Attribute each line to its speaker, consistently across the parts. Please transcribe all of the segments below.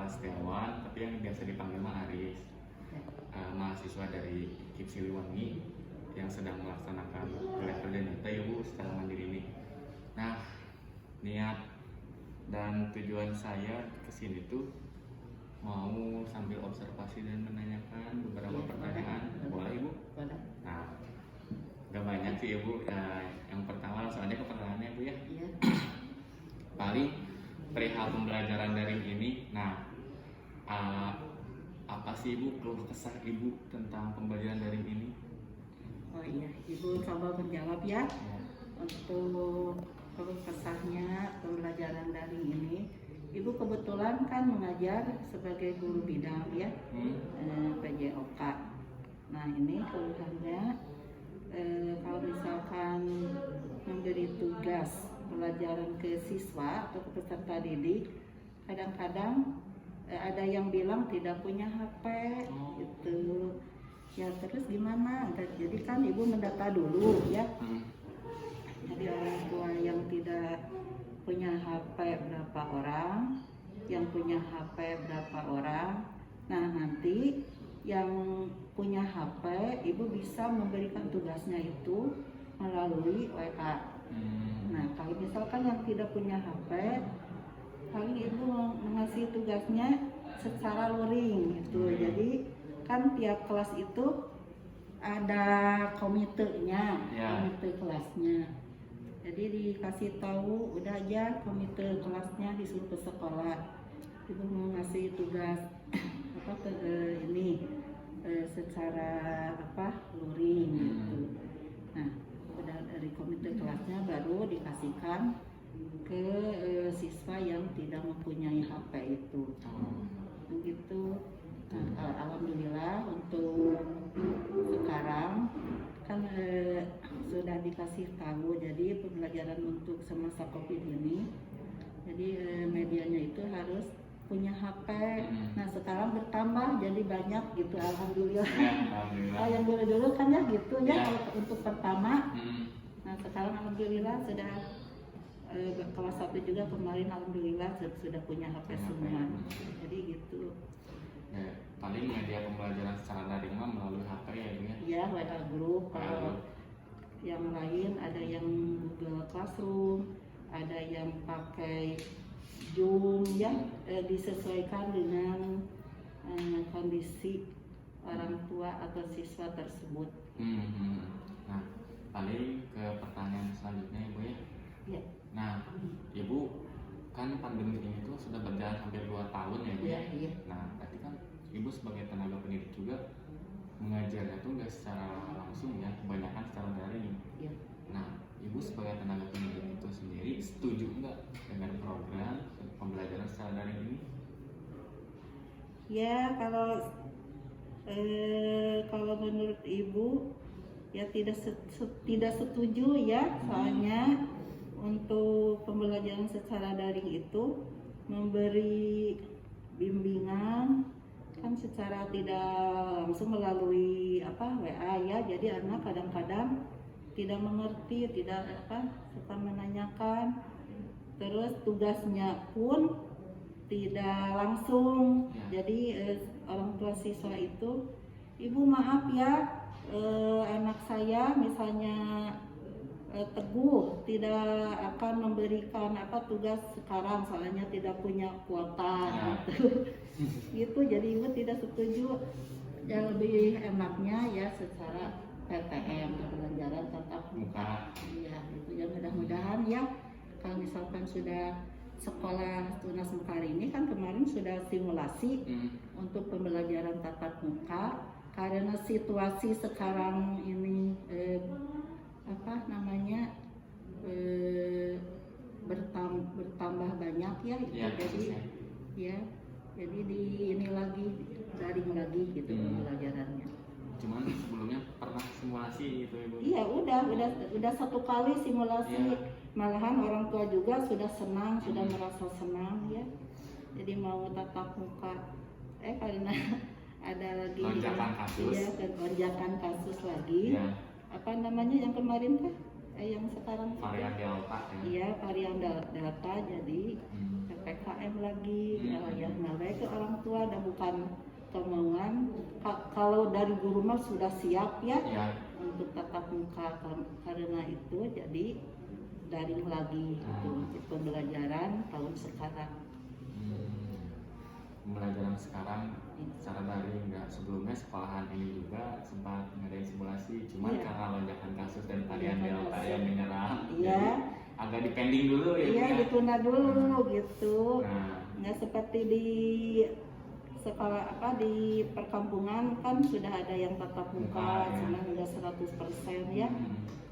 Speaker 1: Setiawan, tapi yang biasa dipanggil mah Aris, mahasiswa dari KIP Siliwangi yang sedang melaksanakan kuliah kerja nyata ya Bu secara mandiri ini. Nah, niat dan tujuan saya kesini tuh mau sambil observasi dan menanyakan beberapa pertanyaan. Boleh Ibu?
Speaker 2: Boleh.
Speaker 1: Nah, gak banyak sih Ibu. Yang pertama langsung aja ke pertanyaannya Bu ya.
Speaker 2: Iya.
Speaker 1: Paling perihal pembelajaran daring ini. Nah, apa sih Ibu keluh kesah Ibu tentang pembelajaran daring ini?
Speaker 2: Oh iya, Ibu coba menjawab ya.
Speaker 1: Ya.
Speaker 2: Untuk keluh kesahnya pembelajaran daring ini, Ibu kebetulan kan mengajar sebagai guru bidang ya, PJOK. Nah ini keluhannya kalau misalkan memberi tugas pelajaran ke siswa atau ke peserta didik, kadang-kadang ada yang bilang tidak punya HP gitu. Ya terus gimana? Jadi kan Ibu mendata dulu ya. Jadi orang tua yang tidak punya HP berapa orang, yang punya HP berapa orang. Nah nanti yang punya HP, Ibu bisa memberikan tugasnya itu melalui WA. Nah kalau misalkan yang tidak punya HP, paling Ibu mengasih tugasnya secara luring gitu. Jadi kan tiap kelas itu ada komitenya, komite kelasnya. Jadi dikasih tahu udah aja komite kelasnya disuruh ke sekolah. Ibu mau ngasih tugas secara luring gitu. Nah udah dari komite kelasnya baru dikasihkan ke siswa yang tidak mempunyai HP itu. Begitu. Nah, alhamdulillah untuk sekarang kan sudah dikasih tahu, jadi pembelajaran untuk semasa COVID ini, jadi medianya itu harus punya HP. Nah sekarang bertambah jadi banyak gitu, alhamdulillah. Alhamdulillah. Yang dulu kan ya gitu ya, untuk pertama. Nah sekarang alhamdulillah sudah kelas 1 juga kemarin alhamdulillah sudah punya HP semua. Jadi gitu.
Speaker 1: Ya, paling media pembelajaran secara daring mah melalui HP ya Ibu ya?
Speaker 2: Iya, WA group. Kalau yang lain ada yang Google Classroom, ada yang pakai Zoom ya, disesuaikan dengan kondisi orang tua atau siswa tersebut.
Speaker 1: Nah, paling ke pertanyaan selanjutnya Ibu ya.
Speaker 2: Ya.
Speaker 1: Nah, Ibu kan pandemi ini tuh sudah berjalan hampir 2 tahun ya Bu ya.
Speaker 2: Iya.
Speaker 1: Nah, berarti kan Ibu sebagai tenaga pendidik juga mengajarnya tuh nggak secara langsung ya, kebanyakan secara daring.
Speaker 2: Iya.
Speaker 1: Nah, Ibu sebagai tenaga pendidik itu sendiri setuju nggak dengan program pembelajaran secara daring ini?
Speaker 2: Ya, kalau menurut Ibu ya tidak setuju ya, soalnya untuk pembelajaran secara daring itu memberi bimbingan kan secara tidak langsung melalui WA ya, jadi anak kadang-kadang tidak mengerti, tidak suka menanyakan, terus tugasnya pun tidak langsung. Jadi orang tua siswa itu, Ibu maaf ya, anak saya misalnya Teguh tidak akan memberikan tugas sekarang soalnya tidak punya kuota gitu. Jadi Ibu tidak setuju. Yang lebih enaknya ya secara PTM, pembelajaran tatap muka. Iya, itu ya mudah-mudahan ya kalau misalkan sudah sekolah tunas muka ini kan kemarin sudah simulasi untuk pembelajaran tatap muka, karena situasi sekarang ini bertambah banyak ya, jadi ini lagi daring lagi gitu pembelajarannya.
Speaker 1: Cuman sebelumnya pernah simulasi gitu Ibu?
Speaker 2: Iya udah 1 kali simulasi, malahan orang tua juga sudah senang, sudah merasa senang ya. Jadi mau tatap muka, karena ada lagi
Speaker 1: lonjakan kasus.
Speaker 2: Iya, lonjakan kasus lagi. Yang kemarin kan yang sekarang
Speaker 1: varian Delta ya.
Speaker 2: Iya, varian Delta, jadi PPKM lagi. Nah, tua dan bukan kemauan. Kalau dari guru mah sudah siap ya, untuk tatap muka, karena itu jadi daring lagi untuk pembelajaran tahun sekarang.
Speaker 1: Pembelajaran sekarang secara daring, nggak sebelumnya sekolahan ini juga sempat ngadain simulasi, cuman karena lonjakan kasus dan varian Delta yang menyerang, jadi agak dipending dulu ya.
Speaker 2: Iya, ditunda dulu gitu. Nggak seperti di sekolah di perkampungan kan sudah ada yang tatap muka, cuma udah 100% ya.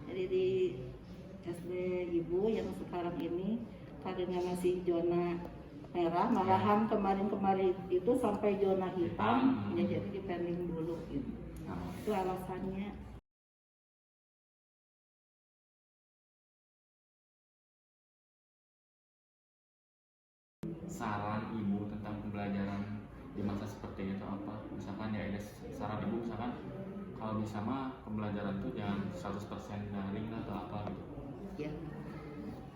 Speaker 2: Jadi di SD Ibu yang sekarang ini karena masih zona merah, malahan kemarin-kemarin itu sampai zona hitam, ya jadi dipending dulu gitu. Itu alasannya.
Speaker 1: Saran Ibu tentang pembelajaran di masa seperti itu apa? Misalkan ya ada saran Ibu, misalkan kalau bisa mah pembelajaran tuh jangan 100% daring atau apa gitu.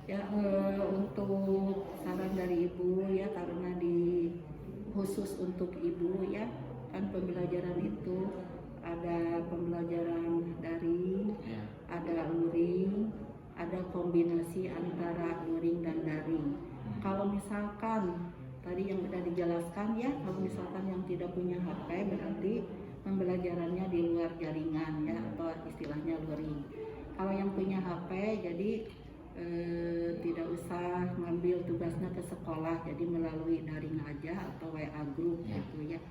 Speaker 2: Ya, untuk saran dari Ibu ya, karena khusus untuk Ibu ya, kan pembelajaran itu ada pembelajaran daring, ada luring, ada kombinasi antara luring dan daring. Kalau misalkan tadi yang sudah dijelaskan ya, kalau misalkan yang tidak punya HP berarti pembelajarannya di luar jaringan ya, atau istilahnya luring. Kalau yang punya HP jadi tidak usah ngambil tugasnya ke sekolah, jadi melalui daring aja atau WA group gitu ya.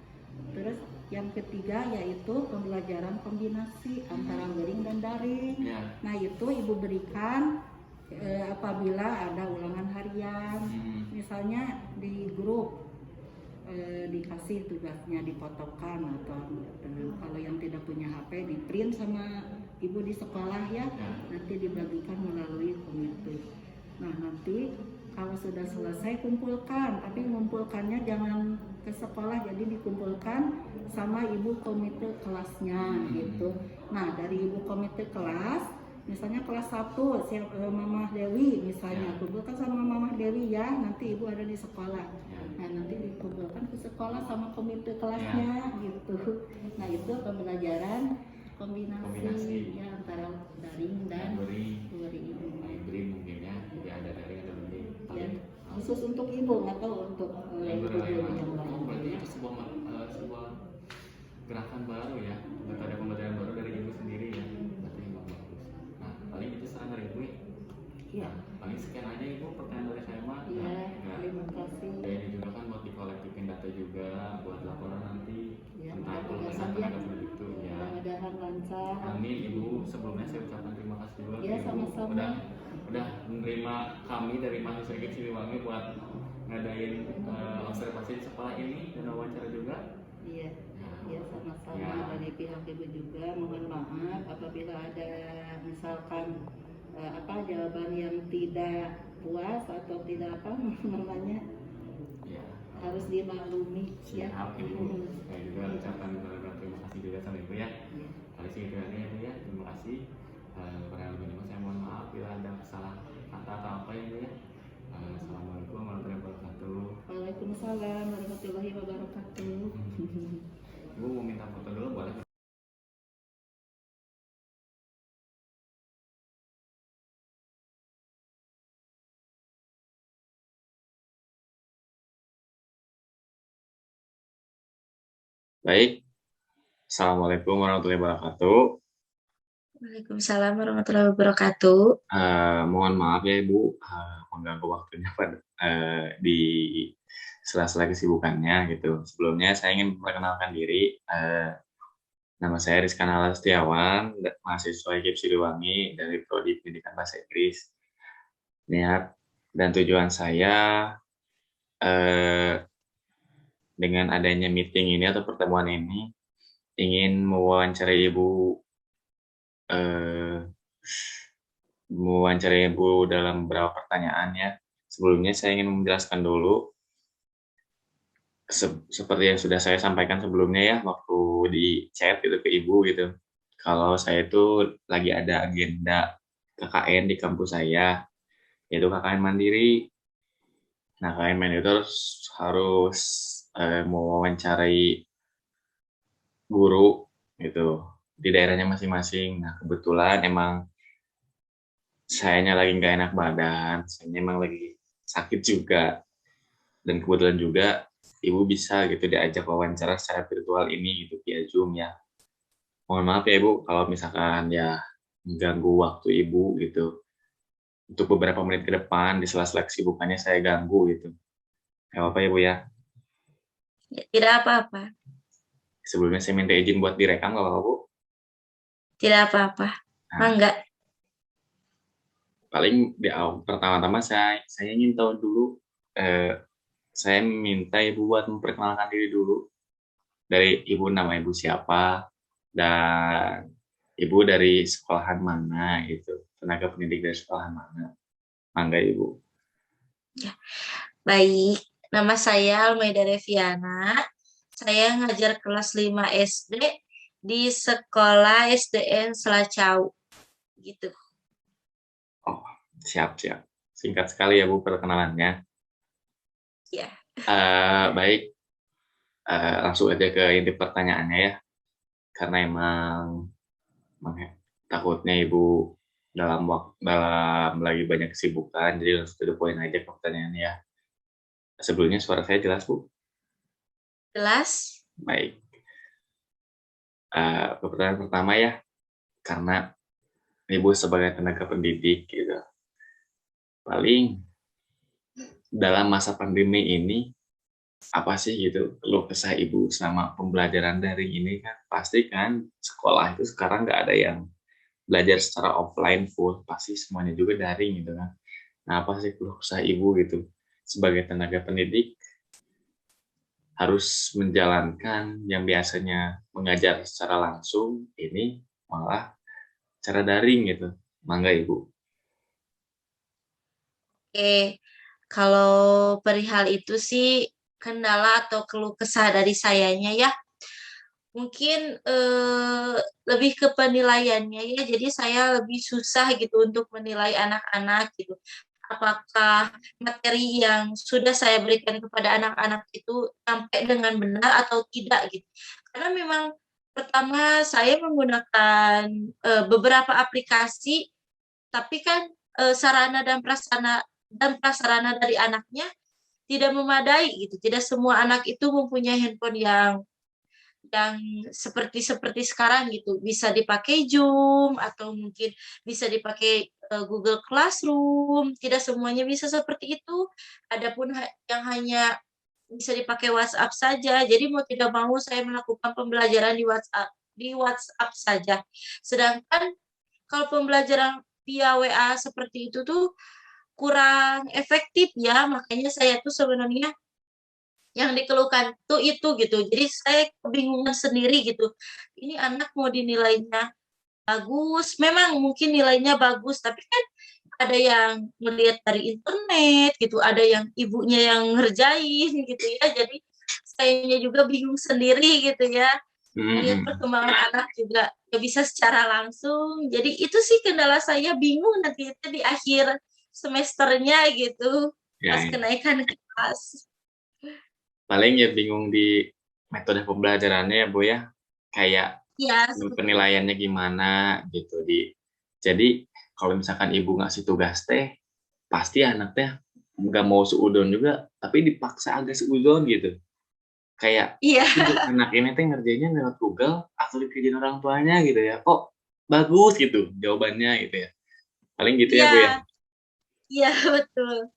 Speaker 2: Terus yang ketiga yaitu pembelajaran kombinasi antara luring dan daring. Nah itu Ibu berikan apabila ada ulangan harian, misalnya di grup dikasih tugasnya dipotongkan, atau kalau yang tidak punya HP di print sama Ibu di sekolah ya, nanti dibagikan melalui komite. Nah nanti kalau sudah selesai kumpulkan, tapi mengumpulkannya jangan ke sekolah, jadi dikumpulkan sama Ibu komite kelasnya gitu. Nah dari Ibu komite kelas, misalnya kelas 1 Mama Dewi misalnya, kumpulkan sama Mama Dewi ya, nanti Ibu ada di sekolah. Nah nanti dikumpulkan ke sekolah sama komite kelasnya gitu. Nah itu pembelajaran kombinasi ya, antara daring dan luring
Speaker 1: mungkin ya, jadi ada daring ada luring
Speaker 2: ya, khusus untuk Ibu atau untuk
Speaker 1: yang
Speaker 2: lain.
Speaker 1: Berarti itu sebuah gerakan baru ya, metode pembelajaran baru dari Ibu sendiri ya, berarti memang bagus. Nah paling itu saran dari Ibu ya. Paling sekian aja Ibu pertanyaan dari saya mah.
Speaker 2: Terima kasih.
Speaker 1: Ini juga kan buat dikolektifin data juga buat laporan nanti tentang
Speaker 2: mudah-mudahan
Speaker 1: tenaga begitu ya.
Speaker 2: Mudah-mudahan lancar.
Speaker 1: Amin Ibu. Sebelumnya saya ucapkan terima kasih juga
Speaker 2: ya, sama-sama.
Speaker 1: Udah menerima kami dari mahasiswa IKIP Siliwangi buat ngadain observasi di sekolah ini dan wawancara juga.
Speaker 2: Iya, sama-sama. Dari pihak Ibu juga mohon maaf apabila ada misalkan jawaban yang tidak puas atau tidak namanya harus dimaklumi.
Speaker 1: Siap Ibu. Saya juga ucapkan terima kasih juga sama Ibu ya. Kali segitu aja ya Ibu ya. Terima kasih. Kurang lebih saya mohon maaf bila ada salah kata atau apa ya Ibu ya. Assalamualaikum warahmatullahi wabarakatuh.
Speaker 2: Waalaikumsalam warahmatullahi wabarakatuh.
Speaker 1: Ibu mau minta foto dulu boleh? Baik. Assalamualaikum warahmatullahi wabarakatuh.
Speaker 3: Waalaikumsalam warahmatullahi wabarakatuh.
Speaker 1: Mohon maaf ya Ibu, mengganggu waktunya di sela-sela kesibukannya gitu. Sebelumnya saya ingin memperkenalkan diri. Nama saya Rizkan Hala Setiawan, mahasiswa IKIP Siliwangi dari Prodi Pendidikan Bahasa Inggris. Niat dan tujuan saya dengan adanya meeting ini atau pertemuan ini ingin mewawancarai Ibu dalam beberapa pertanyaan ya. Sebelumnya saya ingin menjelaskan dulu seperti yang sudah saya sampaikan sebelumnya ya waktu di chat gitu ke Ibu gitu. Kalau saya itu lagi ada agenda KKN di kampus saya, yaitu KKN mandiri. Nah KKN mandiri itu harus mau wawancarai guru gitu di daerahnya masing-masing. Nah kebetulan emang sayanya lagi nggak enak badan, sayanya emang lagi sakit juga, dan kebetulan juga ibu bisa gitu diajak wawancara secara virtual ini gitu via Zoom ya. Mohon maaf ya ibu kalau misalkan ya mengganggu waktu ibu gitu. Untuk beberapa menit ke depan di sela-sela kesibukannya saya ganggu gitu. Gak apa-apa ya bu ya.
Speaker 3: Ya, tidak apa-apa,
Speaker 1: Sebelumnya saya minta izin buat direkam gak apa-apa bu.
Speaker 3: tidak apa-apa.
Speaker 1: Nah,
Speaker 3: Mangga.
Speaker 1: paling di awal pertama-tama saya ingin tahu dulu, eh, saya minta ibu buat memperkenalkan diri dulu. Dari ibu, nama ibu siapa, dan ibu dari sekolahan mana gitu, tenaga pendidik dari sekolahan mana. Mangga ibu.
Speaker 3: Ya, baik. Nama saya Almeida Reviana. Saya ngajar kelas 5 SD di sekolah SDN Selacau. Gitu.
Speaker 1: Oh, siap-siap. Singkat sekali ya bu perkenalannya.
Speaker 3: Ya.
Speaker 1: Baik, langsung aja ke inti pertanyaannya ya. Karena emang takutnya ibu dalam lagi banyak kesibukan, jadi langsung to the point aja ke pertanyaannya ya. Sebelumnya suara saya jelas bu?
Speaker 3: Jelas?
Speaker 1: Baik. Pertanyaan pertama ya, karena ibu sebagai tenaga pendidik gitu, paling dalam masa pandemi ini apa sih gitu keluh kesah ibu sama pembelajaran daring ini? Kan pasti kan sekolah itu sekarang nggak ada yang belajar secara offline full, pasti semuanya juga daring gitu kan. Nah apa sih keluh kesah ibu gitu sebagai tenaga pendidik harus menjalankan yang biasanya mengajar secara langsung, ini malah cara daring gitu. Mangga ibu.
Speaker 3: Oke. Kalau perihal itu sih kendala atau keluh kesah dari sayanya ya, mungkin lebih ke penilaiannya ya. Jadi saya lebih susah gitu untuk menilai anak-anak gitu. Apakah materi yang sudah saya berikan kepada anak-anak itu sampai dengan benar atau tidak gitu. Karena memang pertama saya menggunakan beberapa aplikasi, tapi kan sarana dan prasarana dari anaknya tidak memadai gitu. Tidak semua anak itu mempunyai handphone yang seperti seperti sekarang gitu, bisa dipakai Zoom atau mungkin bisa dipakai Google Classroom. Tidak semuanya bisa seperti itu. Adapun yang hanya bisa dipakai WhatsApp saja. Jadi mau tidak mau saya melakukan pembelajaran di WhatsApp saja. Sedangkan kalau pembelajaran via WA seperti itu tuh kurang efektif ya. Makanya saya tuh sebenarnya yang dikeluhkan tuh itu gitu. Jadi saya kebingungan sendiri gitu. Ini anak mau dinilainya bagus, memang mungkin nilainya bagus, tapi kan ada yang melihat dari internet gitu, ada yang ibunya yang ngerjain gitu ya. Jadi sayanya juga bingung sendiri gitu ya. Melihat
Speaker 1: Hmm,
Speaker 3: perkembangan anak juga gak bisa secara langsung. Jadi itu sih kendala saya, bingung nanti itu di akhir semesternya gitu,
Speaker 1: ya,
Speaker 3: pas
Speaker 1: ya.
Speaker 3: kenaikan kelas.
Speaker 1: Paling ya bingung di metode pembelajarannya ya bu ya. Kayak
Speaker 3: Ya, seperti itu.
Speaker 1: penilaiannya gimana gitu jadi kalau misalkan ibu ngasih tugas teh pasti anaknya nggak mau seudon juga tapi dipaksa agak seudon gitu kayak
Speaker 3: Iya,
Speaker 1: pasti anak ini teh ngerjainnya lewat Google atau dikerjain orang tuanya gitu ya kok bagus gitu jawabannya gitu ya paling gitu ya bu ya.
Speaker 3: iya, iya, betul.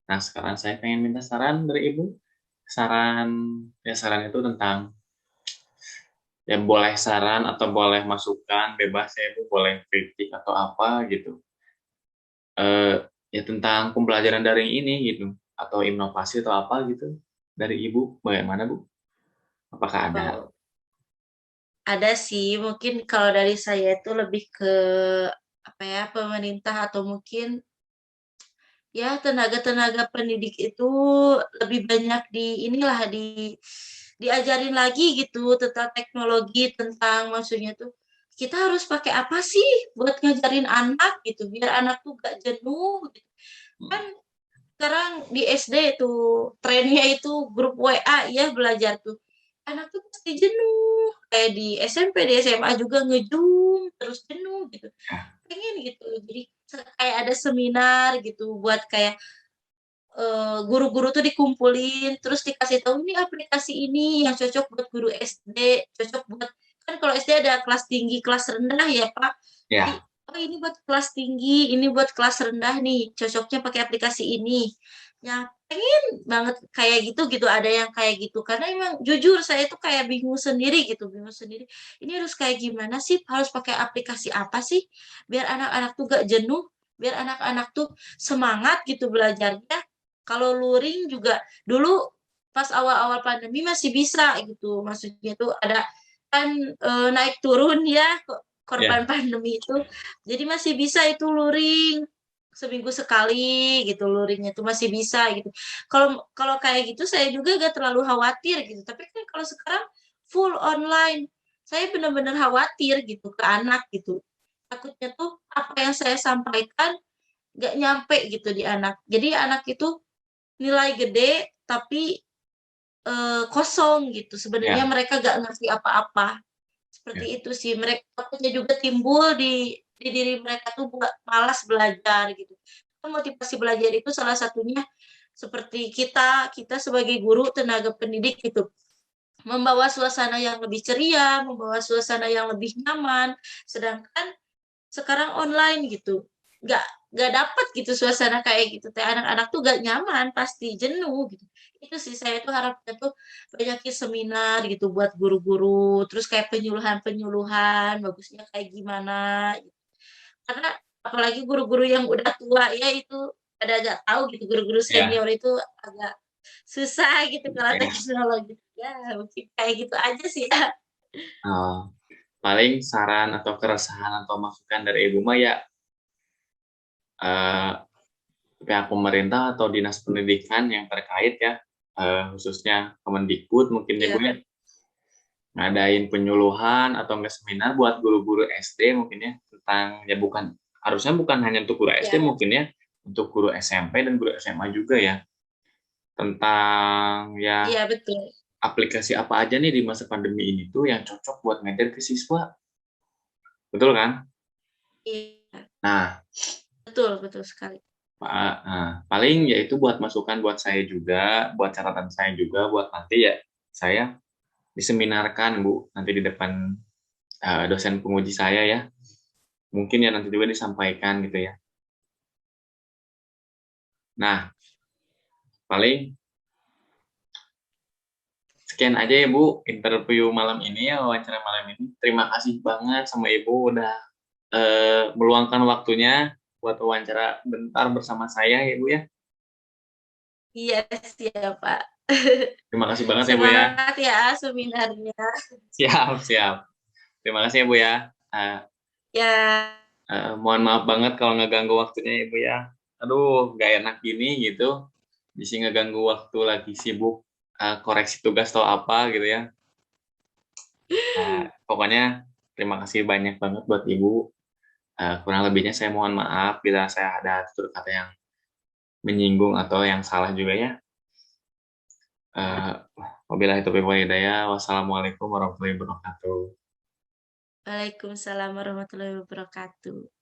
Speaker 1: Nah sekarang saya pengen minta saran dari ibu, saran ya saran itu tentang ya boleh saran atau boleh masukan, bebas ya Ibu, boleh kritik atau apa gitu. Ya tentang pembelajaran daring ini gitu, atau inovasi atau apa gitu dari Ibu, bagaimana Bu? Apakah ada?
Speaker 3: Oh, ada sih, mungkin kalau dari saya itu lebih ke, apa ya, pemerintah atau mungkin, ya tenaga-tenaga pendidik itu lebih banyak inilah, diajarin lagi gitu tentang teknologi, tentang maksudnya tuh, kita harus pakai apa sih buat ngajarin anak gitu, biar anak tuh gak jenuh gitu. Kan sekarang di SD tuh trennya itu grup WA ya belajar tuh. Anak tuh pasti jenuh. Kayak di SMP, di SMA juga nge-Zoom terus jenuh gitu. Pengen gitu. Jadi kayak ada seminar gitu buat kayak guru-guru tuh dikumpulin terus dikasih tahu ini aplikasi ini yang cocok buat guru SD, cocok buat kan kalau SD ada kelas tinggi, kelas rendah ya, Pak. Jadi,
Speaker 1: Ya,
Speaker 3: oh ini buat kelas tinggi, ini buat kelas rendah nih, cocoknya pakai aplikasi ini. Ya, pengen banget kayak gitu ada yang kayak gitu. Karena emang jujur saya tuh kayak bingung sendiri gitu, bingung sendiri. Ini harus kayak gimana sih? Harus pakai aplikasi apa sih? Biar anak-anak tuh gak jenuh, biar anak-anak tuh semangat gitu belajarnya. Kalau luring juga dulu pas awal-awal pandemi masih bisa gitu, maksudnya tuh ada kan, naik turun ya korban
Speaker 1: ya,
Speaker 3: pandemi itu. Jadi masih bisa itu luring, seminggu sekali gitu luringnya tuh masih bisa gitu. Kalau kalau kayak gitu saya juga gak terlalu khawatir gitu, tapi kan kalau sekarang full online, saya benar-benar khawatir gitu ke anak gitu. Takutnya tuh apa yang saya sampaikan nggak nyampe gitu di anak. Jadi anak itu nilai gede, tapi, kosong gitu, sebenarnya
Speaker 1: ya,
Speaker 3: mereka nggak ngerti apa-apa. Seperti
Speaker 1: ya.
Speaker 3: itu sih, takutnya juga timbul di diri mereka tuh malas belajar gitu. Kan motivasi belajar itu salah satunya seperti kita kita sebagai guru, tenaga pendidik gitu, membawa suasana yang lebih ceria, membawa suasana yang lebih nyaman, sedangkan sekarang online gitu, nggak nggak dapet gitu suasana kayak gitu teh, anak-anak tuh nggak nyaman, pasti jenuh gitu. Itu sih saya tuh harapnya tuh banyakin seminar gitu buat guru-guru, terus kayak penyuluhan-penyuluhan, bagusnya kayak gimana gitu. Karena apalagi guru-guru yang udah tua ya itu pada nggak tahu gitu, guru-guru
Speaker 1: Ya,
Speaker 3: senior itu agak susah gitu kalau
Speaker 1: ya.
Speaker 3: teknologi. Ya mungkin kayak gitu aja sih ya.
Speaker 1: Eh, paling saran atau keresahan atau masukan dari Ibu mah ya eh, pihak pemerintah atau dinas pendidikan yang terkait ya, khususnya Kemendikbud mungkin ya Bu
Speaker 3: Iya
Speaker 1: ya, ngadain penyuluhan atau enggak seminar buat guru-guru SD mungkin ya, tentang ya bukan harusnya bukan hanya untuk guru SD
Speaker 3: iya
Speaker 1: mungkin ya, untuk guru SMP dan guru SMA juga ya, tentang ya
Speaker 3: iya betul.
Speaker 1: aplikasi apa aja nih di masa pandemi ini tuh yang cocok buat ngajar ke siswa, betul kan?
Speaker 3: Iya,
Speaker 1: Nah,
Speaker 3: betul betul sekali.
Speaker 1: paling ya itu buat masukan buat saya juga, buat catatan saya juga, buat nanti ya saya diseminarkan Bu, nanti di depan dosen penguji saya ya. Mungkin ya nanti juga disampaikan gitu ya. Nah, paling sekian aja ya Bu, interview malam ini ya, wawancara malam ini. Terima kasih banget sama Ibu udah meluangkan waktunya buat wawancara bentar bersama saya ya Bu ya.
Speaker 3: Iya, siap, Pak.
Speaker 1: Terima kasih banget ya Bu ya.
Speaker 3: Semangat ya seminarnya.
Speaker 1: Siap, siap. Terima kasih ya Bu ya. Eh,
Speaker 3: Ya,
Speaker 1: mohon maaf banget kalau ngeganggu waktunya Ibu ya. Aduh, gak enak gini gitu. Bisa ngeganggu waktu lagi sibuk koreksi tugas atau apa gitu ya. Pokoknya terima kasih banyak banget buat Ibu. Kurang lebihnya saya mohon maaf bila saya ada tutur kata yang menyinggung atau yang salah juga ya. Uh, Wabillahi taufiq wal hidayah. Wassalamualaikum warahmatullahi wabarakatuh.
Speaker 3: Waalaikumsalam warahmatullahi wabarakatuh.